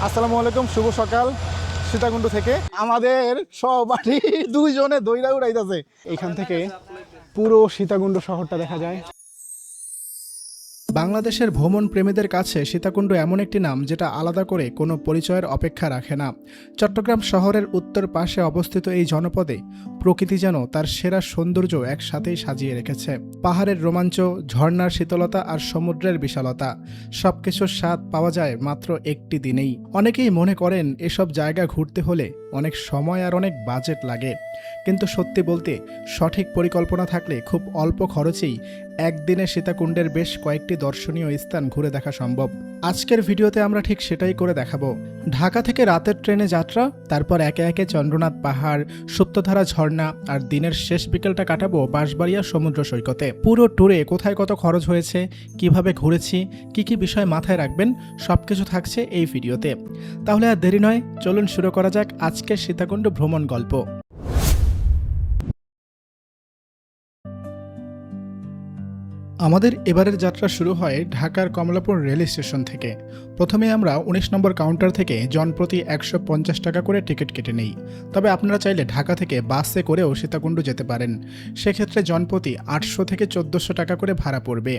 আসসালামু আলাইকুম, শুভ সকাল। সীতাকুণ্ড থেকে আমাদের সবারই দুইজনে দইরা উড়াইতেছে। এইখান থেকে পুরো সীতাকুণ্ড শহরটা দেখা যায়। বাংলাদেশের ভ্রমণ প্রেমীদের কাছে সীতাকুণ্ড এমন একটি নাম যেটা আলাদা করে কোনো পরিচয়ের অপেক্ষা রাখে না। চট্টগ্রাম শহরের উত্তর পাশে অবস্থিত এই জনপদে প্রকৃতি যেন তার সেরা সৌন্দর্য একসাথেই সাজিয়ে রেখেছে। পাহাড়ের রোমাঞ্চ, ঝর্ণার শীতলতা আর সমুদ্রের বিশালতা, সবকিছুর স্বাদ পাওয়া যায় মাত্র একটি দিনেই। অনেকেই মনে করেন এসব জায়গা ঘুরতে হলে অনেক সময় আর অনেক বাজেট লাগে, কিন্তু সত্যি বলতে সঠিক পরিকল্পনা থাকলে খুব অল্প খরচেই একদিনে সীতাকুণ্ডের বেশ কয়েকটি দর্শনীয় স্থান ঘুরে দেখা সম্ভব। আজকের ভিডিওতে আমরা ঠিক সেটাই করে দেখাবো। ঢাকা থেকে রাতের ট্রেনে যাত্রা, তারপর একে একে চন্দ্রনাথ পাহাড়, সুপ্তধারা ঝর্ণা, আর দিনের শেষ বিকেলটা কাটাবো বাঁশবাড়িয়া সমুদ্র সৈকতে। পুরো ট্যুরে কোথায় কত খরচ হয়েছে, কিভাবে ঘুরেছি, কি কি বিষয় মাথায় রাখবেন, সবকিছু থাকছে এই ভিডিওতে। তাহলে আর দেরি নয়, চলুন শুরু করা যাক আজকের সীতাকুণ্ড ভ্রমণ গল্প। আমাদের এবারের যাত্রা শুরু হয় ঢাকার কমলাপুর রেল স্টেশন থেকে। প্রথমে আমরা ১৯ নম্বর কাউন্টার থেকে জনপ্রতি ১৫০ টাকা করে টিকিট কেটে নিই। তবে আপনারা চাইলে ঢাকা থেকে বাসে করেও সীতাকুণ্ড যেতে পারেন। সেক্ষেত্রে জনপ্রতি ৮০০ থেকে ১৪০০ টাকা করে ভাড়া পড়বে।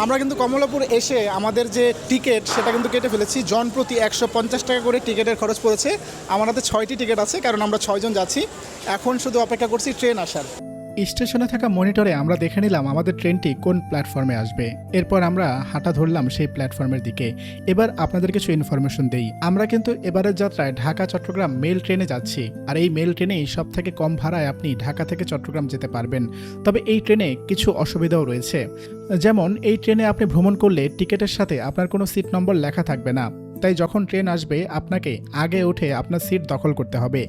আমরা কিন্তু কমলাপুর এসে আমাদের যে টিকিট সেটা কিন্তু কেটে ফেলেছি। জন প্রতি ১৫০ টাকা করে টিকিটের খরচ পড়েছে। আমার হাতে ৬টি টিকিট আছে, কারণ আমরা ৬ জন যাচ্ছি। এখন শুধু অপেক্ষা করছি ট্রেন আসার। স্টেশনে থাকা মনিটরে আমরা দেখে নিলাম আমাদের ট্রেনটি কোন প্ল্যাটফর্মে আসবে। এরপর আমরা হাঁটা ধরলাম সেই প্ল্যাটফর্মের দিকে। এবার আপনাদের কিছু ইনফরমেশন দেই। আমরা কিন্তু এবারের যাত্রায় ঢাকা চট্টগ্রাম মেল ট্রেনে যাচ্ছি, আর এই মেল ট্রেনেই সব থেকে কম ভাড়ায় আপনি ঢাকা থেকে চট্টগ্রাম যেতে পারবেন। তবে এই ট্রেনে কিছু অসুবিধাও রয়েছে। যেমন এই ট্রেনে আপনি ভ্রমণ করলে টিকিটের সাথে আপনার কোনো সিট নম্বর লেখা থাকবে না। তাই যখন ট্রেন আসবে আপনাকে আগে উঠে আপনার সিট দখল করতে হবে।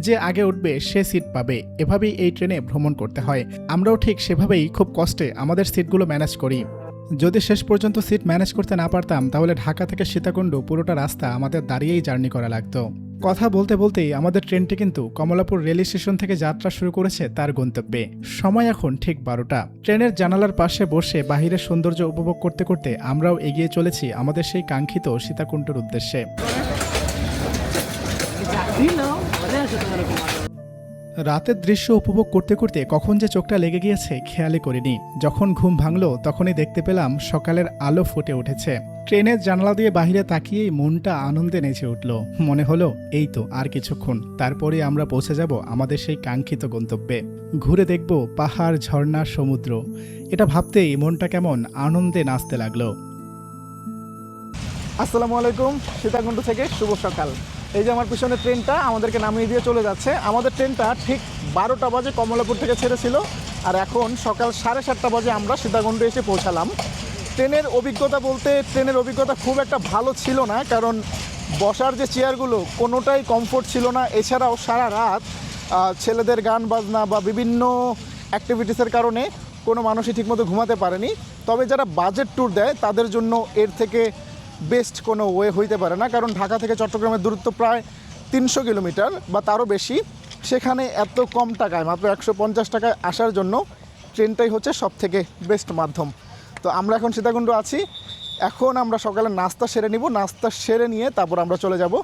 যে আগে উঠবে সে সিট পাবে। এভাবেই এই ট্রেনে ভ্রমণ করতে হয়। আমরাও ঠিক সেভাবেই খুব কষ্টে আমাদের সিটগুলো ম্যানেজ করি। যদি শেষ পর্যন্ত সিট ম্যানেজ করতে না পারতাম তাহলে ঢাকা থেকে সীতাকুণ্ড পুরোটা রাস্তা আমাদের দাঁড়িয়েই জার্নি করা লাগতো। কথা বলতে বলতেই আমাদের ট্রেনটি কিন্তু কমলাপুর রেল স্টেশন থেকে যাত্রা শুরু করেছে তার গন্তব্যে। সময় এখন ঠিক ১২টা। ট্রেনের জানালার পাশে বসে বাহিরের সৌন্দর্য উপভোগ করতে করতে আমরাও এগিয়ে চলেছি আমাদের সেই কাঙ্ক্ষিত সীতাকুণ্ডের উদ্দেশ্যে। রাতের দৃশ্য উপভোগ করতে করতে কখন যে চোখটা লেগে গিয়েছে খেয়ালই করিনি। যখন ঘুম ভাঙলো তখনই দেখতে পেলাম সকালের আলো ফুটে উঠেছে। ট্রেনের জানালা দিয়ে বাহিরে তাকিয়েই মনটা আনন্দে নেচে উঠল। মনে হলো এই তো আর কিছুক্ষণ, তারপরে আমরা পৌঁছে যাব আমাদের সেই কাঙ্ক্ষিত গন্তব্যে। ঘুরে দেখব পাহাড়, ঝর্ণা, সমুদ্র। এটা ভাবতেই মনটা কেমন আনন্দে নাচতে লাগলো। আসসালামু আলাইকুম, সীতাকুণ্ড থেকে শুভ সকাল। এই যে আমার পিছনে ট্রেনটা আমাদেরকে নামিয়ে দিয়ে চলে যাচ্ছে। আমাদের ট্রেনটা ঠিক ১২টা বাজে কমলাপুর থেকে ছেড়েছিল, আর এখন সকাল ৭:৩০ বাজে আমরা সীতাকুণ্ডে এসে পৌঁছালাম। ট্রেনের অভিজ্ঞতা খুব একটা ভালো ছিল না, কারণ বসার যে চেয়ারগুলো কোনোটাই কমফোর্ট ছিল না। এছাড়াও সারা রাত ছেলেদের গান বাজনা বা বিভিন্ন অ্যাক্টিভিটিসের কারণে কোনো মানুষই ঠিকমতো ঘুমাতে পারেনি। তবে যারা বাজেট ট্যুর দেয় তাদের জন্য এর থেকে বেস্ট কোনো ওয়ে হইতে পারে না, কারণ ঢাকা থেকে চট্টগ্রামের দূরত্ব প্রায় ৩০০ কিলোমিটার বা তারও বেশি। সেখানে এত কম টাকায়, মাত্র ১৫০ টাকায় আসার জন্য ট্রেনটাই হচ্ছে সব থেকে বেস্ট মাধ্যম। তো আমরা এখন সীতাকুণ্ড আছি। এখন আমরা সকালে নাস্তা সেরে নিব। নাস্তা সেরে নিয়ে তারপর আমরা চলে যাব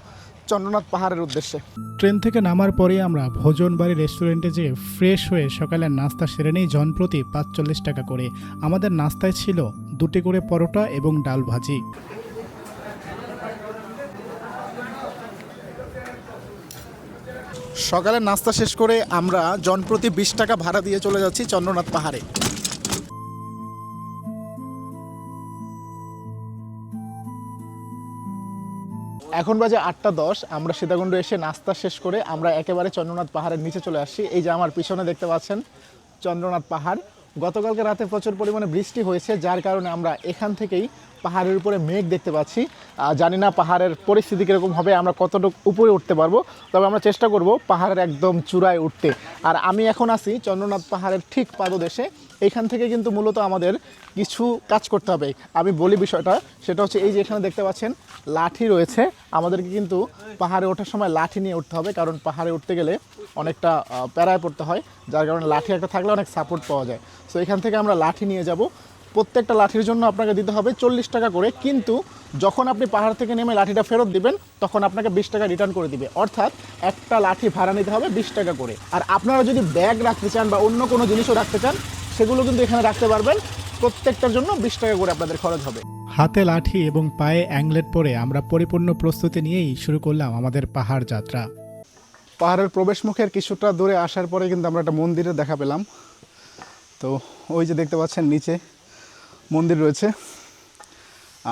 চন্দ্রনাথ পাহাড়ের উদ্দেশ্যে। ট্রেন থেকে নামার পরে আমরা ভোজন বাড়ি রেস্টুরেন্টে যেয়ে ফ্রেশ হয়ে সকালের নাস্তা সেরে নেই জনপ্রতি ৪৫ টাকা করে। আমাদের নাস্তায় ছিল ২টি করে পরোটা এবং ডাল ভাজি। সকালের নাস্তা শেষ করে আমরা জনপ্রতি ২০ টাকা ভাড়া দিয়ে চলে যাচ্ছি চন্দ্রনাথ পাহাড়ে। এখন বাজে ৮:১০। আমরা সীতাকুণ্ড এসে নাস্তা শেষ করে আমরা একেবারে চন্দ্রনাথ পাহাড়ের নিচে চলে আসছি। এই যে আমার পিছনে দেখতে পাচ্ছেন চন্দ্রনাথ পাহাড়। গতকালকে রাতে প্রচুর পরিমাণে বৃষ্টি হয়েছে, যার কারণে আমরা এখান থেকেই পাহাড়ের উপরে মেঘ দেখতে পাচ্ছি। জানি না পাহাড়ের পরিস্থিতি কীরকম হবে, আমরা কতটুকু উপরে উঠতে পারবো, তবে আমরা চেষ্টা করব পাহাড়ের একদম চূড়ায় উঠতে। আর আমি এখন আছি চন্দ্রনাথ পাহাড়ের ঠিক পাদদেশে। এইখান থেকে কিন্তু মূলত আমাদের কিছু কাজ করতে হবে। আমি বলি বিষয়টা, সেটা হচ্ছে এই যে এখানে দেখতে পাচ্ছেন লাঠি রয়েছে। আমাদেরকে কিন্তু পাহাড়ে ওঠার সময় লাঠি নিয়ে উঠতে হবে, কারণ পাহাড়ে উঠতে গেলে অনেকটা প্যারায় পড়তে হয়, যার কারণে লাঠি একটা থাকলে অনেক সাপোর্ট পাওয়া যায়। সো এখান থেকে আমরা লাঠি নিয়ে যাব। প্রত্যেকটা লাঠির জন্য আপনাকে দিতে হবে 40 টাকা করে, কিন্তু যখন আপনি পাহাড় থেকে নেমে লাঠিটা ফেরত দিবেন তখন আপনাকে 20 টাকা রিটার্ন করে দিবে, অর্থাৎ একটা লাঠি ভাড়া নিতে হবে 20 টাকা করে। আর আপনারা যদি ব্যাগ রাখতে চান বা অন্য কোনো জিনিসও রাখতে চান সেগুলো কিন্তু এখানে রাখতে পারবেন, প্রত্যেকটার জন্য 20 টাকা করে আপনাদের খরচ হবে। হাতে লাঠি এবং পায়ে অ্যাংলেট পরে আমরা পরিপূর্ণ প্রস্তুতি নিয়েই শুরু করলাম আমাদের পাহাড় যাত্রা। পাহাড়ের প্রবেশ মুখের কিছুটা দূরে আসার পরে কিন্তু আমরা একটা মন্দিরের দেখা পেলাম। তো ওই যে দেখতে পাচ্ছেন নিচে মন্দির রয়েছে,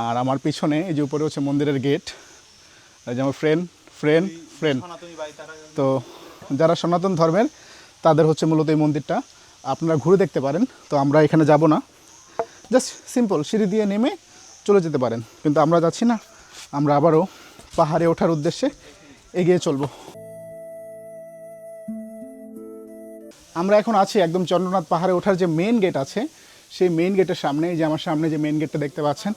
আর আমার পিছনে এই যে উপরে হচ্ছে মন্দিরের গেট। এই যে আমার ফ্রেন্ড তো যারা সনাতন ধর্মের তাদের হচ্ছে মূলত এই মন্দিরটা, আপনারা ঘুরে দেখতে পারেন। তো আমরা এখানে যাব না, জাস্ট সিম্পল সিঁড়ি দিয়ে নেমে চলে যেতে পারেন, কিন্তু আমরা যাচ্ছি না, আমরা আবারও পাহাড়ে ওঠার উদ্দেশ্যে এগিয়ে চলব। আমরা এখন আছি একদম চন্দ্রনাথ পাহাড়ে ওঠার যে মেন গেট আছে সেই মেন গেটের সামনে। যে আমার সামনে যে মেন গেটটা দেখতে পাচ্ছেন,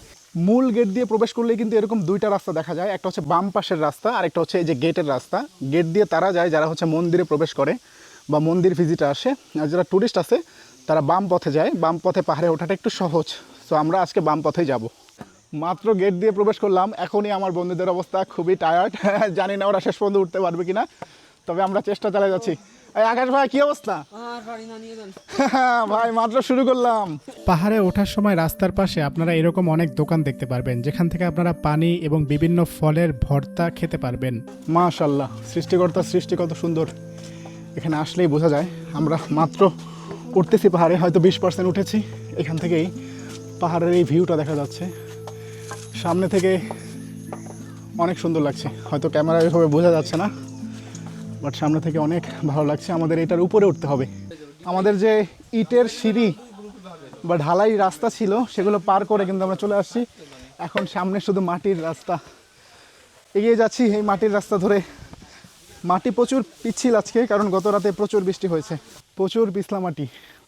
মূল গেট দিয়ে প্রবেশ করলেই কিন্তু এরকম দুইটা রাস্তা দেখা যায়, একটা হচ্ছে বাম পাশের রাস্তা আর একটা হচ্ছে এই যে গেটের রাস্তা। গেট দিয়ে তারা যায় যারা হচ্ছে মন্দিরে প্রবেশ করে বা মন্দির ভিজিটে আসে, আর যারা ট্যুরিস্ট আছে তারা বাম পথে যায়। বাম পথে পাহাড়ে ওঠাটা একটু সহজ, তো আমরা আজকে বাম পথেই যাব। মাত্র গেট দিয়ে প্রবেশ করলাম, এখনই আমার বন্ধুদের অবস্থা খুবই টায়ার্ড। জানি না ওরা শেষ পর্যন্ত উঠতে পারবে কিনা, তবে আমরা চেষ্টা চালিয়ে যাচ্ছি। এই আকাশ ভাই কি অবস্থা? ভাই মাত্র শুরু করলাম। পাহাড়ে ওঠার সময় রাস্তার পাশে আপনারা এরকম অনেক দোকান দেখতে পারবেন, যেখান থেকে আপনারা পানি এবং বিভিন্ন ফলের ভর্তা খেতে পারবেন। মাশাআল্লাহ, সৃষ্টিকর্তার সৃষ্টি কত সুন্দর, এখানে আসলেই বোঝা যায়। আমরা মাত্র উঠতেছি পাহাড়ে, হয়তো 20% উঠেছি। এখান থেকেই পাহাড়ের এই ভিউটা দেখা যাচ্ছে সামনে থেকে, অনেক সুন্দর লাগছে। হয়তো ক্যামেরা এভাবে বোঝা যাচ্ছে না, বাট সামনে থেকে অনেক ভালো লাগছে। আমাদের এটার উপরে উঠতে হবে। আমাদের যে ইটের সিঁড়ি বা ঢালাই রাস্তা ছিল সেগুলো পার করে কিন্তু আমরা চলে আসছি এখন সামনে শুধু মাটির রাস্তা। এগিয়ে যাচ্ছি এই মাটির রাস্তা ধরে। মাটি প্রচুর পিচ্ছিল আজকে, কারণ গত রাতে প্রচুর বৃষ্টি হয়েছে, প্রচুর পিছলা মাটি।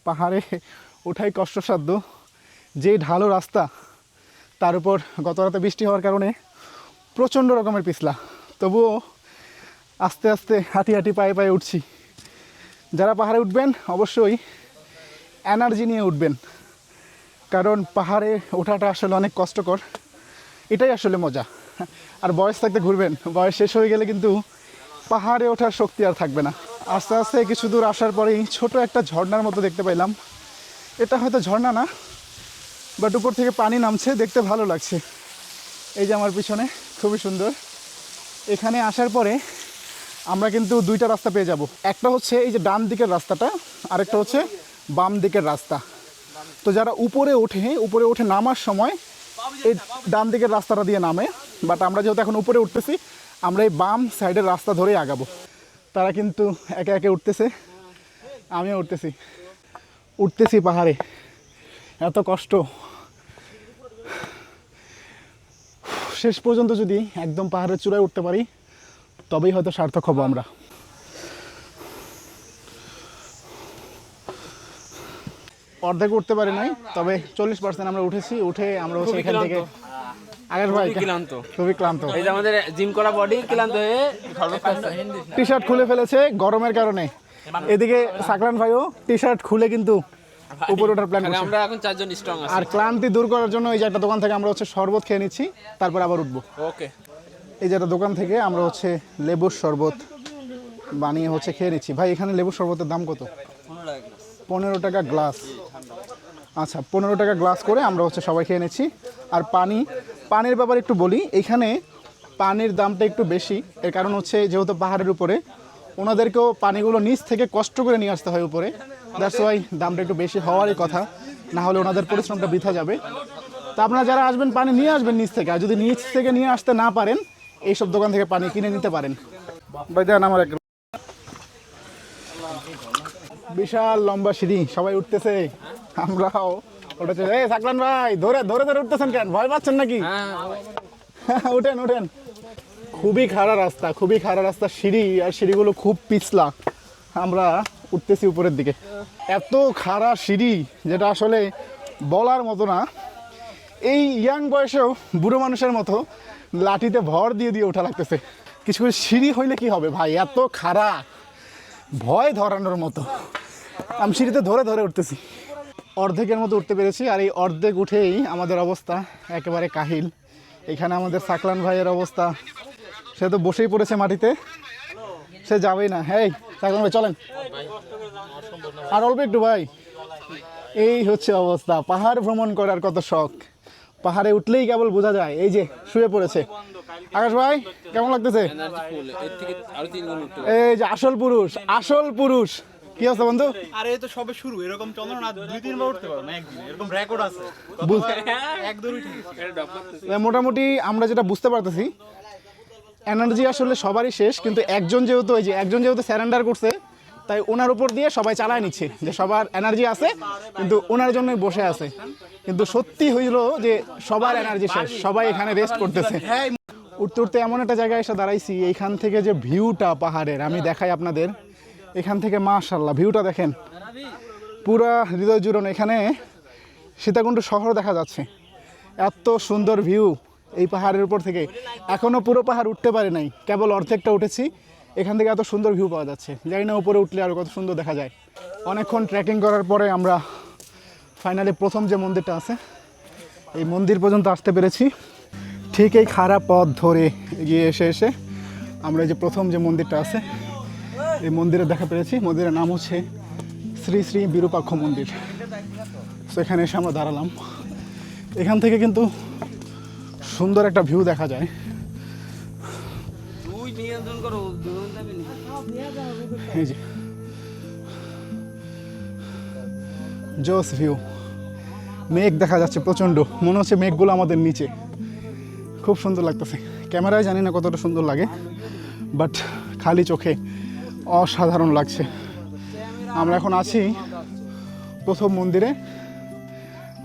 পাহাড়ে ওঠাই কষ্টসাধ্য, যেই ঢালো রাস্তা তার উপর গত রাতে বৃষ্টি হওয়ার কারণে প্রচণ্ড রকমের পিছলা। তবুও আস্তে আস্তে হাঁটি হাঁটি পায়ে পায়ে উঠছি। যারা পাহাড়ে উঠবেন অবশ্যই এনার্জি নিয়ে উঠবেন, কারণ পাহাড়ে ওঠাটা আসলে অনেক কষ্টকর, এটাই আসলে মজা। আর বয়স থাকতে ঘুরবেন, বয়স শেষ হয়ে গেলে কিন্তু পাহাড়ে ওঠার শক্তি আর থাকবে না। আস্তে আস্তে কিছু দূর আসার পরেই ছোট একটা ঝর্ণার মতো দেখতে পাইলাম। এটা হয়তো ঝর্ণা না, বাট উপর থেকে পানি নামছে, দেখতে ভালো লাগছে। এই যে আমার পিছনে খুবই সুন্দর। এখানে আসার পরে আমরা কিন্তু দুইটা রাস্তা পেয়ে যাব, একটা হচ্ছে এই যে ডান দিকের রাস্তাটা, আরেকটা হচ্ছে বাম দিকের রাস্তা। তো যারা উপরে ওঠে নামার সময় এই ডান দিকের রাস্তাটা দিয়ে নামে, বাট আমরা যেহেতু এখন উপরে উঠতেছি আমরা এই বাম সাইডের রাস্তা ধরেই আগাবো। তারা কিন্তু একে একে উঠতেছে, আমিও উঠতেছি পাহাড়ে, এত কষ্ট। শেষ পর্যন্ত যদি একদম পাহাড়ের চূড়ায় উঠতে পারি তবেই হয়তো সার্থক হব আমরা। অর্ধেক উঠতে পারি নাই, তবে 40% আমরা উঠেছি। উঠে আমরা হচ্ছে এখান থেকে আকাশ ভাই খুবই ক্লান্ত, এই যে আমাদের জিম করা বডি ক্লান্ত হয়ে টি শার্ট খুলে ফেলেছে গরমের কারণে। এদিকে সাকরান ভাইও টি শার্ট খুলে কিন্তু উপরে ওঠার প্ল্যান করছে। আমরা এখন 4 জন স্ট্রং আছি। আর ক্লান্তি দূর করার জন্য এই যে একটা দোকান থেকে আমরা হচ্ছে শরবত খেয়ে নিচ্ছি, তারপর আবার উঠবো। ওকে, এই যে একটা দোকান থেকে আমরা হচ্ছে লেবুর শরবত বানিয়ে হচ্ছে খেয়ে নিচ্ছি। ভাই এখানে লেবুর শরবতের দাম কত? 15 টাকা গ্লাস। আচ্ছা, 15 টাকা গ্লাস করে আমরা হচ্ছে সবাই খেয়ে নিচ্ছি। আর পানির ব্যাপারে একটু বলি, এখানে পানির দামটা একটু বেশি। এর কারণ হচ্ছে যেহেতু পাহাড়ের উপরে, ওনাদেরকেও পানিগুলো নিচ থেকে কষ্ট করে নিয়ে আসতে হয় উপরে, দ্যাটস ওয়াই দামটা একটু বেশি হওয়ারই কথা, না হলে ওনাদের পরিশ্রমটা বৃথা যাবে। তো আপনারা যারা আসবেন পানি নিয়ে আসবেন নিচ থেকে, আর যদি নিচ থেকে নিয়ে আসতে না পারেন এইসব দোকান থেকে পানি কিনে নিতে পারেন। ভাই দেন আমার এক বিশাল লম্বা সিঁড়ি, সবাই উঠতেছে, আমরাও উঠেছে। এই সাকলান ভাই ধরে ধরে ধরে উঠতেছেন কেন, ভয় পাচ্ছেন নাকি? উঠেন উঠেন। খুবই খাড়া রাস্তা, সিঁড়ি, আর সিঁড়িগুলো খুব পিছলা। আমরা উঠতেছি উপরের দিকে, এত খাড়া সিঁড়ি যেটা আসলে বলার মতো না। এই ইয়াং বয়সেও বুড়ো মানুষের মতো লাঠিতে ভর দিয়ে দিয়ে ওঠা লাগতেছে। কিছু সিঁড়ি হইলে কি হবে ভাই, এত খাড়া, ভয় ধরানোর মতো। আমি সিঁড়িতে ধরে ধরে উঠতেছি। অর্ধেকের মতো উঠতে পেরেছি, আর এই অর্ধেক উঠেই আমাদের অবস্থা একেবারে কাহিল। এখানে আমাদের সাকলান ভাইয়ের অবস্থা, সে তো বসেই পড়েছে মাটিতে, সে যাবেই না। হ্যাঁ সাকলান ভাই চলেন, আর অল্প একটু ভাই। এই হচ্ছে অবস্থা, পাহাড় ভ্রমণ করার কত শখ, পাহাড়ে উঠলেই কেবল বোঝা যায়। এই যে শুয়ে পড়েছে আকাশ ভাই, কেমন লাগতেছে? এর থেকে আরো 3 গুণ উঠতে এই যে আসল পুরুষ, আসল পুরুষ। কি অবস্থা বন্ধু? আরে এই তো সবে শুরু, এরকম চলো না 2-3 বার উঠতে পারো না একদিন, এরকম রেকর্ড আছে। এক দূর উঠে মোটামুটি আমরা যেটা বুঝতে পারতেছি, এনার্জি আসলে সবারই শেষ, কিন্তু একজন যেহেতু স্যারেন্ডার করছে, তাই ওনার উপর দিয়ে সবাই চালায় নিচ্ছে, যে সবার এনার্জি আছে কিন্তু ওনার জন্যই বসে আছে। কিন্তু সত্যি হইল যে সবার এনার্জি শেষ, সবাই এখানে রেস্ট করতেছে। উঠতে উঠতে এমন একটা জায়গায় এসে দাঁড়াইছি, এইখান থেকে যে ভিউটা পাহাড়ের আমি দেখাই আপনাদের। এখান থেকে মাশাআল্লাহ ভিউটা দেখেন, পুরা হৃদয় জুড়ানো। এখানে সীতাকুণ্ড শহর দেখা যাচ্ছে, এত সুন্দর ভিউ এই পাহাড়ের উপর থেকে। এখনও পুরো পাহাড় উঠতে পারে নাই, কেবল অর্ধেকটা উঠেছি। এখান থেকে এত সুন্দর ভিউ পাওয়া যাচ্ছে, জানি না উপরে উঠলে আরও কত সুন্দর দেখা যায়। অনেকক্ষণ ট্রেকিং করার পরে আমরা ফাইনালি প্রথম যে মন্দিরটা আছে, এই মন্দির পর্যন্ত আসতে পেরেছি। ঠিক এই খারাপ পথ ধরে এগিয়ে এসে আমরা এই যে প্রথম যে মন্দিরটা আছে, এই মন্দিরে দেখা পেরেছি। মন্দিরের নাম হচ্ছে শ্রী শ্রী বিরূপাক্ষ মন্দির। তো এখানে এসে আমরা দাঁড়ালাম। এখান থেকে কিন্তু সুন্দর একটা ভিউ দেখা যায়। তুই নিয়ন্ত্রণ করো, দুজন যাবে না। এই যে জোস ভিউ, মেঘ দেখা যাচ্ছে প্রচণ্ড, মনে হচ্ছে মেঘগুলো আমাদের নিচে। খুব সুন্দর লাগতেছে, ক্যামেরায় জানি না কতটা সুন্দর লাগে, বাট খালি চোখে অসাধারণ লাগছে। আমরা এখন আছি প্রথম মন্দিরে,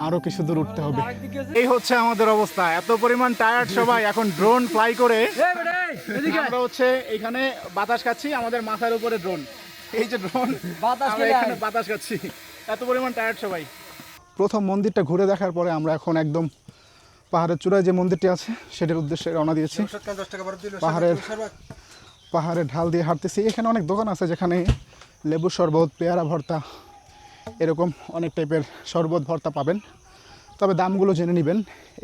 আরও কিছু দূর উঠতে হবে। এই হচ্ছে আমাদের অবস্থা, এত পরিমাণ টায়ার্ড সবাই। এখন ড্রোন ফ্লাই করে আমরা হচ্ছে এখানে বাতাস খাচ্ছি, আমাদের মাথার উপরে ড্রোন। এই যে ড্রোন, আমরা এখানে বাতাস খাচ্ছি, এত পরিমাণ টায়ার্ড সবাই। প্রথম মন্দিরটা ঘুরে দেখার পরে আমরা এখন একদম পাহাড়ের চূড়ায় যে মন্দিরটি আছে সেটার উদ্দেশ্যে রওনা দিয়েছি। পাহাড়ের ঢাল দিয়ে হাঁটতেছি। এখানে অনেক দোকান আছে যেখানে লেবু শরবত, পেয়ারা ভর্তা, এরকম অনেক টাইপের শরবত ভর্তা পাবেন, তবে দামগুলো জেনে নেবেন।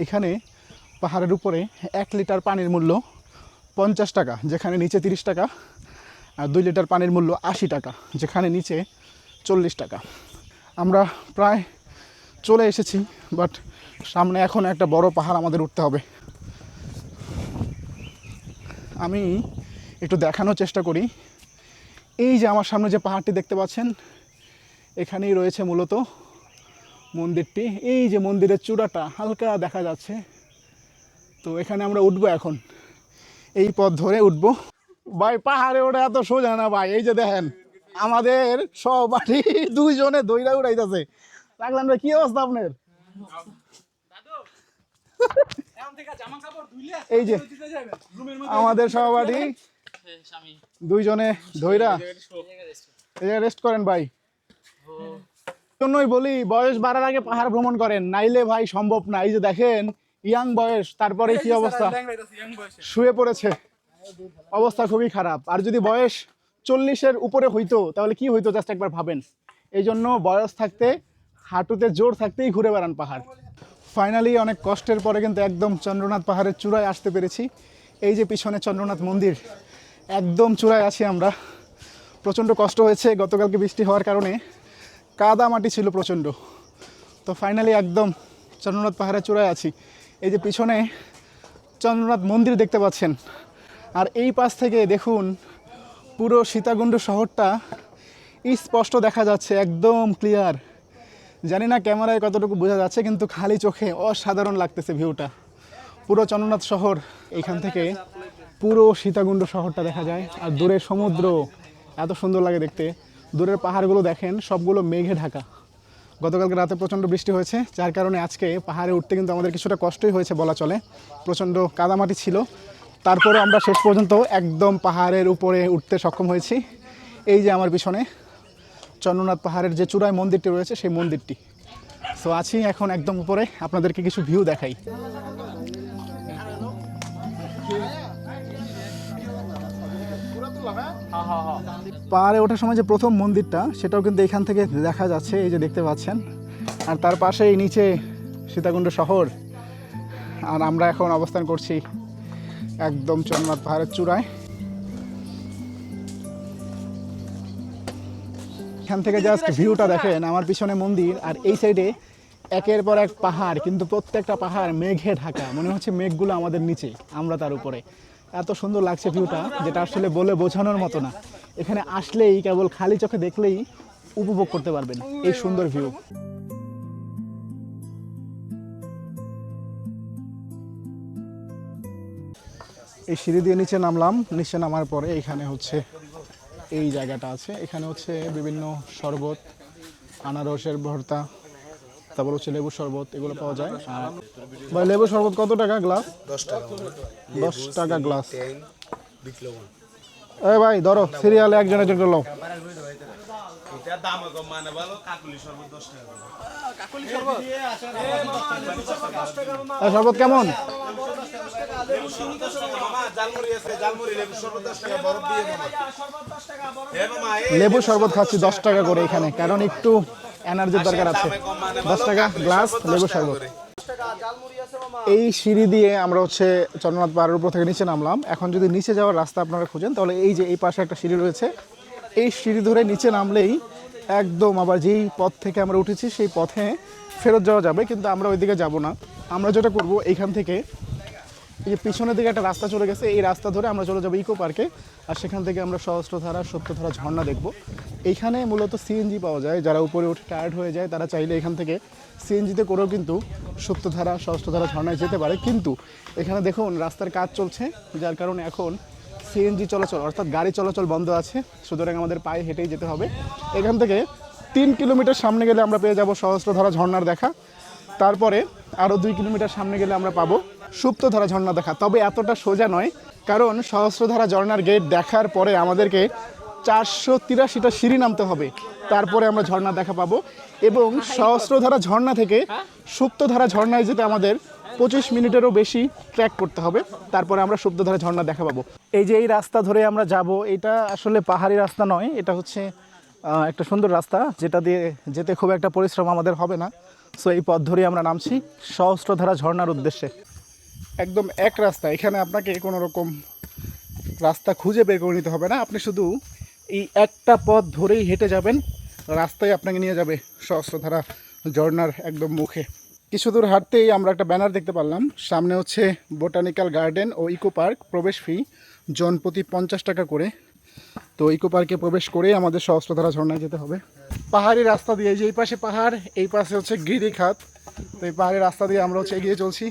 এখানে পাহাড়ের উপরে 1 লিটার পানির মূল্য 50 টাকা, যেখানে নিচে 30 টাকা, আর 2 লিটার পানির মূল্য 80 টাকা, যেখানে নিচে 40 টাকা। আমরা প্রায় চলে এসেছি, বাট সামনে এখন একটা বড় পাহাড় আমাদের উঠতে হবে। আমি একটু দেখানোর চেষ্টা করি। এই যে আমার সামনে যে পাহাড়টি দেখতে পাচ্ছেন, এখানেই রয়েছে মূলত মন্দিরটি। এই যে মন্দিরের চূড়াটা হালকা দেখা যাচ্ছে, তো এখানে আমরা উঠবো এখন, এই পথ ধরে উঠবো। ভাই পাহাড়ে ওটা এত সোজা না ভাই, এই যে দেখেন আমাদের সবারই 2 জনে দইরা উড়াইতেছে। রাখলেন ভাই, কি অবস্থা আপনার? এই যে আমাদের সবারই 2 জনে ধইরা রেস্ট করেন ভাই। জন্যই বলি বয়স বাড়ার আগে পাহাড় ভ্রমণ করেন, নাইলে ভাই সম্ভব না। এই যে দেখেন ইয়াং বয়স, তারপরে কি অবস্থা, শুয়ে পড়েছে, অবস্থা খুবই খারাপ। আর যদি বয়স 40-এর উপরে হইতো তাহলে কি হইতো, জাস্ট একবার ভাবেন। এই জন্য বয়স থাকতে, হাঁটুতে জোর থাকতেই ঘুরে বেড়ান পাহাড়। ফাইনালি অনেক কষ্টের পরে কিন্তু একদম চন্দ্রনাথ পাহাড়ের চূড়ায় আসতে পেরেছি। এই যে পিছনে চন্দ্রনাথ মন্দির, একদম চূড়ায় আছি আমরা। প্রচণ্ড কষ্ট হয়েছে, গতকালকে বৃষ্টি হওয়ার কারণে কাদা মাটি ছিল প্রচণ্ড। তো ফাইনালি একদম চন্দ্রনাথ পাহাড়ের চূড়ায় আছি। এই যে পিছনে চন্দ্রনাথ মন্দির দেখতে পাচ্ছেন, আর এই পাশ থেকে দেখুন পুরো সীতাকুণ্ড শহরটা স্পষ্ট দেখা যাচ্ছে, একদম ক্লিয়ার। জানি না ক্যামেরায় কতটুকু বোঝা যাচ্ছে, কিন্তু খালি চোখে অসাধারণ লাগতেছে ভিউটা। পুরো চন্দ্রনাথ শহর, এইখান থেকে পুরো সীতাকুণ্ড শহরটা দেখা যায়। আর দূরে সমুদ্র, এত সুন্দর লাগে দেখতে। দূরের পাহাড়গুলো দেখেন, সবগুলো মেঘে ঢাকা। গতকালকে রাতে প্রচণ্ড বৃষ্টি হয়েছে, যার কারণে আজকে পাহাড়ে উঠতে কিন্তু আমাদের কিছুটা কষ্টই হয়েছে বলা চলে। প্রচণ্ড কাদামাটি ছিল, তারপরে আমরা শেষ পর্যন্ত একদম পাহাড়ের উপরে উঠতে সক্ষম হয়েছি। এই যে আমার পিছনে চন্দ্রনাথ পাহাড়ের যে চূড়ায় মন্দিরটি রয়েছে, সেই মন্দিরটি। সো আছি এখন একদম উপরে, আপনাদেরকে কিছু ভিউ দেখাই। পাহাড়ে ওঠার সময় যে প্রথম মন্দিরটা, সেটাও কিন্তু এখান থেকে দেখা যাচ্ছে। এই যে দেখতে পাচ্ছেন, আর তার পাশেই নিচে সীতাকুণ্ড শহর। আর আমরা এখন অবস্থান করছি একদম চন্দ্রনাথ পাহাড়ের চূড়ায়। এখান থেকে জাস্ট ভিউটা দেখেন, আমার পিছনে মন্দির আর এই সাইডে একের পর এক পাহাড়, কিন্তু প্রত্যেকটা পাহাড় মেঘে ঢাকা, মনে হচ্ছে মেঘগুলো আমাদের নিচে, আমরা তার উপরে। এত সুন্দর লাগছে ভিউটা, যেটা আসলে বলে বোঝানোর মতো না। এখানে আসলেই কেবল খালি চোখে দেখলেই উপভোগ করতে পারবেন এই সুন্দর ভিউ। এই সিঁড়ি দিয়ে নিচে নামলাম, নিচে নামার পরে এখানে হচ্ছে এই জায়গাটা আছে, এখানে হচ্ছে বিভিন্ন শরবত, আনারসের ভর্তা, তারপর হচ্ছে লেবু শরবত, এগুলো পাওয়া যায়। আর ভাই লেবু শরবত কত টাকা গ্লাস? 10 টাকা গ্লাস। এ ভাই ধরো সিরিয়ালে একজন একজন করে লো। শরবত কেমন? লেবু শরবত খাচ্ছি 10 টাকা করে এখানে, কারণ একটু এনার্জির দরকার আছে। 10 টাকা গ্লাস লেবু শরবত। এই সিঁড়ি দিয়ে আমরা হচ্ছে চন্দ্রনাথ পাহাড়ের উপর থেকে নিচে নামলাম। এখন যদি নিচে যাওয়ার রাস্তা আপনারা খুঁজেন, তাহলে এই যে এই পাশে একটা সিঁড়ি রয়েছে, এই সিঁড়ি ধরে নিচে নামলেই একদম আবার যেই পথ থেকে আমরা উঠেছি সেই পথে ফেরত যাওয়া যাবে, কিন্তু আমরা ওইদিকে যাব না। আমরা যেটা করব, এইখান থেকে এই যে পিছনের দিকে একটা রাস্তা চলে গেছে, এই রাস্তা ধরে আমরা চলে যাবো ইকো পার্কে। আর সেখান থেকে আমরা সহস্রধারা, সপ্তধারা ঝর্ণা দেখব। এইখানে মূলত সিএনজি পাওয়া যায়, যারা উপরে উঠে টায়ার্ড হয়ে যায় তারা চাইলে এখান থেকে সিএনজিতে করেও কিন্তু সপ্তধারা, সহস্রধারা ঝর্ণায় যেতে পারে। কিন্তু এখানে দেখুন রাস্তার কাজ চলছে, যার কারণে এখন সিএনজি চলাচল অর্থাৎ গাড়ি চলাচল বন্ধ আছে, সুতরাং আমাদের পায়ে হেঁটেই যেতে হবে। এখান থেকে 3 কিলোমিটার সামনে গেলে আমরা পেয়ে যাব সহস্রধারা ঝর্ণার দেখা। তারপরে আরও 2 কিলোমিটার সামনে গেলে আমরা পাবো সুপ্তধারা ঝর্ণা দেখা। তবে এতটা সোজা নয়, কারণ সহস্রধারা ঝর্ণার গেট দেখার পরে আমাদেরকে 483টা সিঁড়ি নামতে হবে, তারপরে আমরা ঝর্ণা দেখা পাবো। এবং সহস্রধারা ঝর্ণা থেকে সুপ্তধারা ঝর্ণায় যেতে আমাদের 25 মিনিটেরও বেশি ট্র্যাক করতে হবে, তারপরে আমরা সুপ্তধারা ঝর্ণা দেখা পাবো। এই যে এই রাস্তা ধরে আমরা যাব, এটা আসলে পাহাড়ি রাস্তা নয়, এটা হচ্ছে একটা সুন্দর রাস্তা, যেটা দিয়ে যেতে খুব একটা পরিশ্রম আমাদের হবে না। সো এই পথ ধরে আমরা নামছি সহস্রধারা ঝর্ণার উদ্দেশ্যে। একদম এক রাস্তা, এখানে আপনাকে কোনো রকম রাস্তা খুঁজে বের করে নিতে হবে না, আপনি শুধু এই একটা পথ ধরেই হেঁটে যাবেন, রাস্তায় আপনাকে নিয়ে যাবে সহস্রধারা ঝর্ণার একদম মুখে। কিছু দূর হাঁটতেই আমরা একটা ব্যানার দেখতে পারলাম, সামনে হচ্ছে বোটানিক্যাল গার্ডেন ও ইকো পার্ক, প্রবেশ ফি জনপ্রতি 50 টাকা করে। তো ইকো পার্কে প্রবেশ করে আমাদের সহস্রধারা ঝর্ণায় যেতে হবে পাহাড়ি রাস্তা দিয়ে। যে এই পাশে পাহাড়, এই পাশে হচ্ছে গিরিখাত। তো এই পাহাড়ি রাস্তা দিয়ে আমরা হচ্ছে এগিয়ে চলছি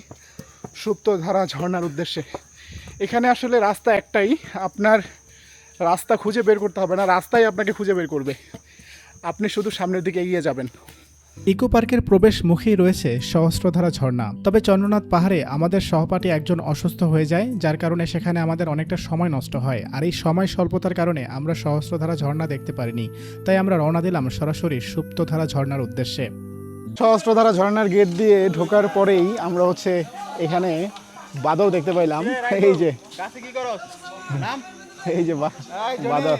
সুপ্তধারা ঝর্ণার উদ্দেশ্যে। এখানে আসলে রাস্তা একটাই, আপনার রাস্তা খুঁজে বের করতে হবে না, রাস্তাই আপনাকে খুঁজে বের করবে, আপনি শুধু সামনের দিকে এগিয়ে যাবেন। ইকো পার্কের প্রবেশ মুখেই রয়েছে সহস্রধারা ঝর্ণা। তবে চন্দ্রনাথ পাহাড়ে আমাদের সহপাঠী একজন অসুস্থ হয়ে যায়, যার কারণে সেখানে আমাদের অনেকটা সময় নষ্ট হয়। আর এই সময় স্বল্পতার কারণে আমরা সহস্রধারা ঝর্ণা দেখতে পারিনি, তাই আমরা রওনা দিলাম সরাসরি সুপ্তধারা ঝর্ণার উদ্দেশ্যে। সহস্রধারা ঝর্ণার গেট দিয়ে ঢোকার পরেই আমরা হচ্ছে এখানে বাদর দেখতে পাইলাম। এই যে এই যে বাদর,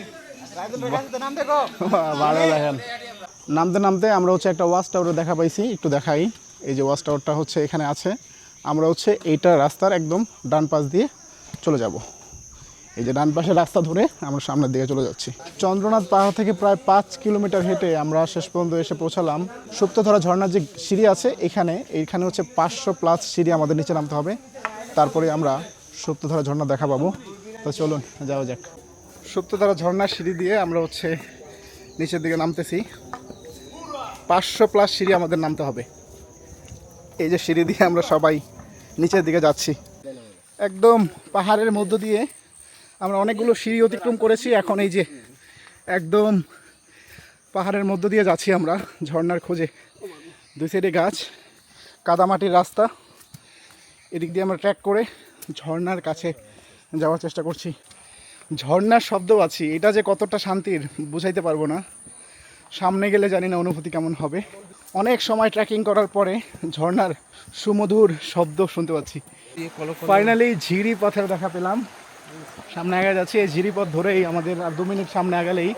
বাদর দেখেন। নামতে নামতে আমরা হচ্ছে একটা ওয়াচ টাওয়ার দেখা পাইছি, একটু দেখাই। এই যে ওয়াচ টাওয়ারটা হচ্ছে এখানে আছে, আমরা হচ্ছে এইটা রাস্তার একদম ডান পাশ দিয়ে চলে যাব। এই যে ডান পাশের রাস্তা ধরে আমরা সামনের দিকে চলে যাচ্ছি। চন্দ্রনাথ পাহাড় থেকে প্রায় 5 কিলোমিটার হেঁটে আমরা শেষ পর্যন্ত এসে পৌঁছালাম সুপ্তধারা ঝর্ণার যে সিঁড়ি আছে এইখানে হচ্ছে 500+ সিঁড়ি আমাদের নিচে নামতে হবে, তারপরে আমরা সুপ্তধারা ঝর্ণা দেখা পাবো। তো চলুন যাওয়া যাক। সুপ্তধারা ঝর্ণার সিঁড়ি দিয়ে আমরা হচ্ছে নিচের দিকে নামতেছি, 500+ সিঁড়ি আমাদের নামতে হবে। এই যে সিঁড়ি দিয়ে আমরা সবাই নিচের দিকে যাচ্ছি, একদম পাহাড়ের মধ্য দিয়ে আমরা অনেকগুলো সিঁড়ি অতিক্রম করেছি। এখন এই যে একদম পাহাড়ের মধ্য দিয়ে যাচ্ছি আমরা ঝর্ণার খোঁজে। দুই সাইডে গাছ, কাদামাটির রাস্তা, এদিক দিয়ে আমরা ট্র্যাক করে ঝর্ণার কাছে যাওয়ার চেষ্টা করছি। ঝর্ণার শব্দ পাচ্ছি, এটা যে কতটা শান্তির বুঝাইতে পারবো না, সামনে গেলে জানি না অনুভূতি কেমন হবে। অনেক সময় ট্রেকিং করার পরে ঝর্ণার সুমধুর শব্দ শুনতে পাচ্ছি। ফাইনালি ঝিরি পথের দেখা পেলাম, সামনে আগে যাচ্ছি। এই ঝিরি পথ ধরেই আমাদের আর 2 মিনিট সামনে আগালেই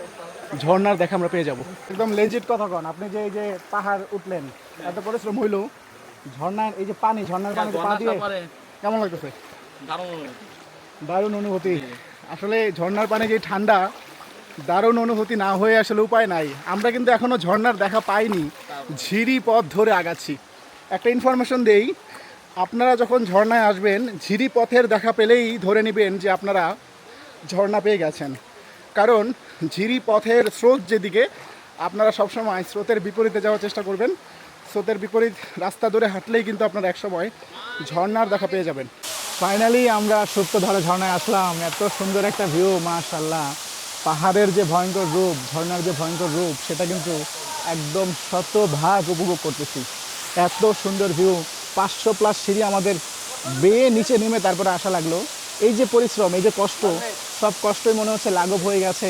ঝর্ণার দেখা আমরা পেয়ে যাব। একদম লেজিট কথা কন, আপনি যে এই যে পাহাড় উঠলেন, এত পরিশ্রম হইলো ঝর্ণার এই যে পানি, ঝর্ণার পানিতে পা দিয়ে কেমন লাগতেছে? দারুণ অনুভূতি। আসলে ঝর্ণার পানি যে ঠান্ডা, দারুণ অনুভূতি না হয়ে আসলে উপায় নাই। আমরা কিন্তু এখনো ঝর্ণার দেখা পাইনি, ঝিরি পথ ধরে আগাচ্ছি। একটা ইনফরমেশন দেই, আপনারা যখন ঝর্ণায় আসবেন ঝিরি পথের দেখা পেলেই ধরে নেবেন যে আপনারা ঝর্ণা পেয়ে গেছেন। কারণ ঝিরি পথের স্রোত যেদিকে, আপনারা সবসময় স্রোতের বিপরীতে যাওয়ার চেষ্টা করবেন। স্রোতের বিপরীত রাস্তা ধরে হাঁটলেই কিন্তু আপনারা একসময় ঝর্ণার দেখা পেয়ে যাবেন। ফাইনালি আমরা সুপ্তধারা ঝর্ণায় আসলাম। এত সুন্দর একটা ভিউ, মাশাআল্লাহ। পাহাড়ের যে ভয়ঙ্কর রূপ, ঝর্ণার যে ভয়ঙ্কর রূপ, সেটা কিন্তু একদম শতভাগ উপভোগ করতেছি। এত সুন্দর ভিউ, 500+ সিঁড়ি আমাদের বেয়ে নিচে নেমে তারপরে আসা লাগলো। এই যে পরিশ্রম, এই যে কষ্ট, সব কষ্টই মনে হচ্ছে লাঘব হয়ে গেছে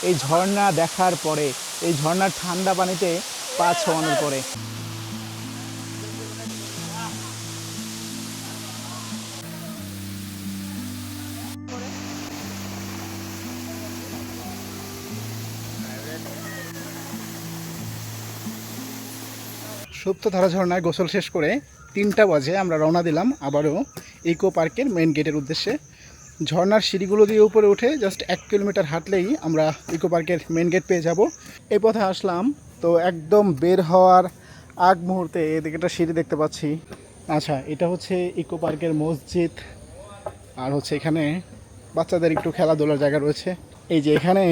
এই ঝর্ণা দেখার পরে, এই ঝর্ণার ঠান্ডা পানিতে পা ছোঁয়ানোর পরে। সুপ্তধারা ঝর্ণায় গোসল শেষ করে 3টা বাজে আমরা রওনা দিলাম আবারও ইকো পার্কের মেইন গেটের উদ্দেশ্যে। ঝর্ণার সিঁড়িগুলো দিয়ে উপরে উঠে জাস্ট 1 কিলোমিটার হাঁটলেই আমরা ইকো পার্কের মেইন গেট পেয়ে যাব। এই পথে আসলাম, তো একদম বের হওয়ার আগ মুহূর্তে এদিকে একটা সিঁড়ি দেখতে পাচ্ছি। আচ্ছা, এটা হচ্ছে ইকো পার্কের মসজিদ, আর হচ্ছে এখানে বাচ্চাদের একটু খেলাধুলার জায়গা রয়েছে। এই যে এখানে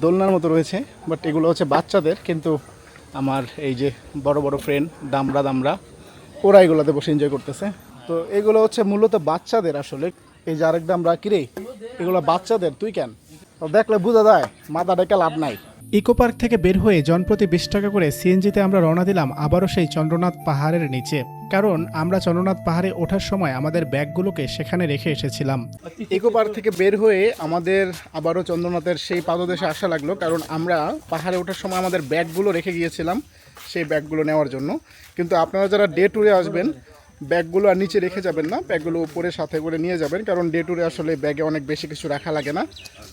দোলনার মতো রয়েছে, বাট এগুলো হচ্ছে বাচ্চাদের, কিন্তু আমার এই যে বড় বড় ফ্রেন্ড দামরা ওরা এগুলোতে বসে এনজয় করতেছে। তো এগুলো হচ্ছে মূলত বাচ্চাদের। আসলে এই যে আরেক দামরা, কিরে এগুলো বাচ্চাদের, তুই কেন? তো দেখলে বোঝা যায় মাথা ডেকে লাভ নাই। ইকো পার্ক থেকে বের হয়ে জনপ্রতি 20 টাকা করে সিএনজিতে আমরা রওনা দিলাম আবারও সেই চন্দ্রনাথ পাহাড়ের নিচে। কারণ আমরা চন্দ্রনাথ পাহাড়ে ওঠার সময় আমাদের ব্যাগগুলোকে সেখানে রেখে এসেছিলাম। ইকো পার্ক থেকে বের হয়ে আমাদের আবারও চন্দ্রনাথের সেই পাদদেশে আসা লাগলো, কারণ আমরা পাহাড়ে ওঠার সময় আমাদের ব্যাগগুলো রেখে গিয়েছিলাম সেই ব্যাগগুলো নেওয়ার জন্য। কিন্তু আপনারা যারা ডে ট্যুরে আসবেন, ব্যাগগুলো আর নিচে রেখে যাবেন না, ব্যাগগুলো উপরে সাথে করে নিয়ে যাবেন। কারণ ডে ট্যুরে আসলে ব্যাগে অনেক বেশি কিছু রাখা লাগে না,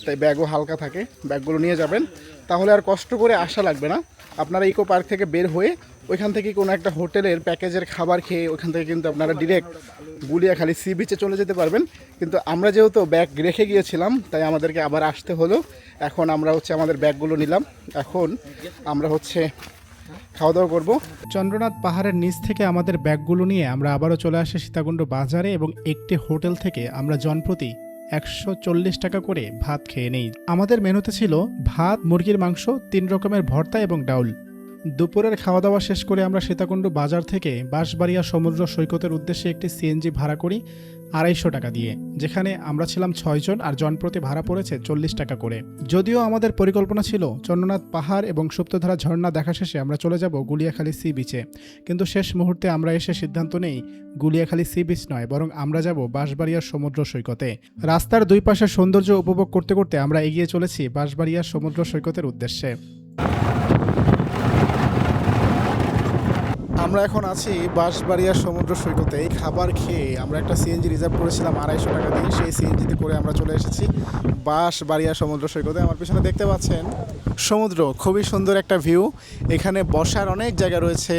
তাই ব্যাগও হালকা থাকে। ব্যাগগুলো নিয়ে যাবেন, তাহলে আর কষ্ট করে আসা লাগবে না। আপনারা ইকো পার্ক থেকে বের হয়ে ওইখান থেকে কোনো একটা হোটেলের প্যাকেজের খাবার খেয়ে ওইখান থেকে কিন্তু আপনারা ডিরেক্ট গুলিয়াখালী সি বিচে চলে যেতে পারবেন। কিন্তু আমরা যেহেতু ব্যাগ রেখে গিয়েছিলাম, তাই আমাদেরকে আবার আসতে হলো। এখন আমরা হচ্ছে আমাদের ব্যাগগুলো নিলাম, এখন আমরা হচ্ছে খাওয়া দাওয়া করবো। চন্দ্রনাথ পাহাড়ের নিচ থেকে আমাদের ব্যাগগুলো নিয়ে আমরা আবারও চলে আসি সীতাকুণ্ড বাজারে, এবং একটি হোটেল থেকে আমরা জনপ্রতি 140 টাকা করে ভাত খেয়ে নেই। আমাদের মেনুতে ছিল ভাত, মুরগির মাংস, 3 রকমের ভর্তা এবং ডাউল। দুপুরের খাওয়া দাওয়া শেষ করে আমরা সীতাকুণ্ড বাজার থেকে বাঁশবাড়িয়া সমুদ্র সৈকতের উদ্দেশ্যে একটি সিএনজি ভাড়া করি 250 টাকা দিয়ে, যেখানে আমরা ছিলাম 6 জন, আর জনপ্রতি ভাড়া পড়েছে 40 টাকা করে। যদিও আমাদের পরিকল্পনা ছিল চন্দ্রনাথ পাহাড় এবং সুপ্তধারা ঝর্ণা দেখা শেষে আমরা চলে যাব গুলিয়াখালী সি বিচে, কিন্তু শেষ মুহূর্তে আমরা এসে সিদ্ধান্ত নেই গুলিয়াখালী সি বিচ নয়, বরং আমরা যাব বাঁশবাড়িয়ার সমুদ্র সৈকতে। রাস্তার দুই পাশের সৌন্দর্য উপভোগ করতে করতে আমরা এগিয়ে চলেছি বাঁশবাড়িয়ার সমুদ্র সৈকতের উদ্দেশ্যে। আমরা এখন আছি বাঁশবাড়িয়া সমুদ্র সৈকতে। এই খাবার খেয়ে আমরা একটা সিএনজি রিজার্ভ করেছিলাম 250 টাকা দিয়ে, সেই সিএনজিতে করে আমরা চলে এসেছি বাঁশবাড়িয়া সমুদ্র সৈকতে। আমার পিছনে দেখতে পাচ্ছেন সমুদ্র, খুবই সুন্দর একটা ভিউ। এখানে বসার অনেক জায়গা রয়েছে,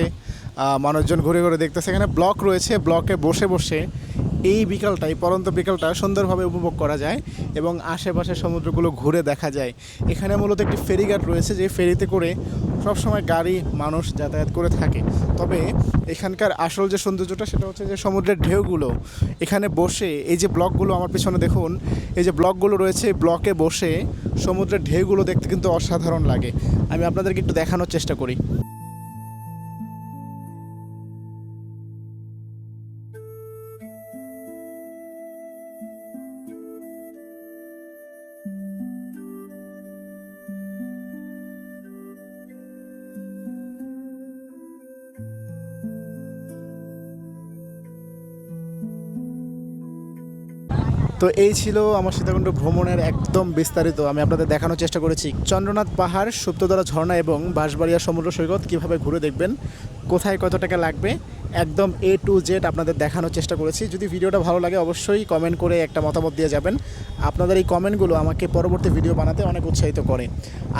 মানুষজন ঘুরে ঘুরে দেখতেছে। এখানে ব্লক রয়েছে, ব্লকে বসে বসে এই বিকালটা, এই পরন্ত বিকালটা সুন্দরভাবে উপভোগ করা যায় এবং আশেপাশে সমুদ্রগুলো ঘুরে দেখা যায়। এখানে মূলত একটি ফেরিঘাট রয়েছে, যে ফেরিতে করে সবসময় গাড়ি মানুষ যাতায়াত করে থাকে। তবে এখানকার আসল যে সৌন্দর্যটা সেটা হচ্ছে যে সমুদ্রের ঢেউগুলো। এখানে বসে এই যে ব্লকগুলো আমার পিছনে দেখুন, এই যে ব্লকগুলো রয়েছে, ব্লকে বসে সমুদ্রের ঢেউগুলো দেখতে কিন্তু অসাধারণ লাগে। আমি আপনাদেরকে একটু দেখানোর চেষ্টা করি। তো এই ছিল আমার সীতাকুণ্ড ভ্রমণের একদম বিস্তারিত। আমি আপনাদের দেখানোর চেষ্টা করেছি চন্দ্রনাথ পাহাড়, সুপ্তধারা ঝর্ণা এবং বাঁশবাড়িয়া সমুদ্র সৈকত কীভাবে ঘুরে দেখবেন, কোথায় কত টাকা লাগবে, একদম A to Z আপনাদের দেখানোর চেষ্টা করেছি। যদি ভিডিওটা ভালো লাগে অবশ্যই কমেন্ট করে একটা মতামত দিয়ে যাবেন। আপনাদের এই কমেন্টগুলো আমাকে পরবর্তী ভিডিও বানাতে অনেক উৎসাহিত করে।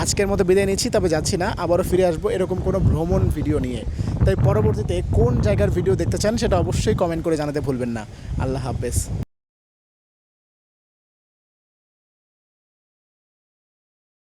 আজকের মতো বিদায় নিচ্ছি, তবে যাচ্ছি না, আবারও ফিরে আসবো এরকম কোনো ভ্রমণ ভিডিও নিয়ে। তাই পরবর্তীতে কোন জায়গার ভিডিও দেখতে চান সেটা অবশ্যই কমেন্ট করে জানাতে ভুলবেন না। আল্লাহ হাফেজ।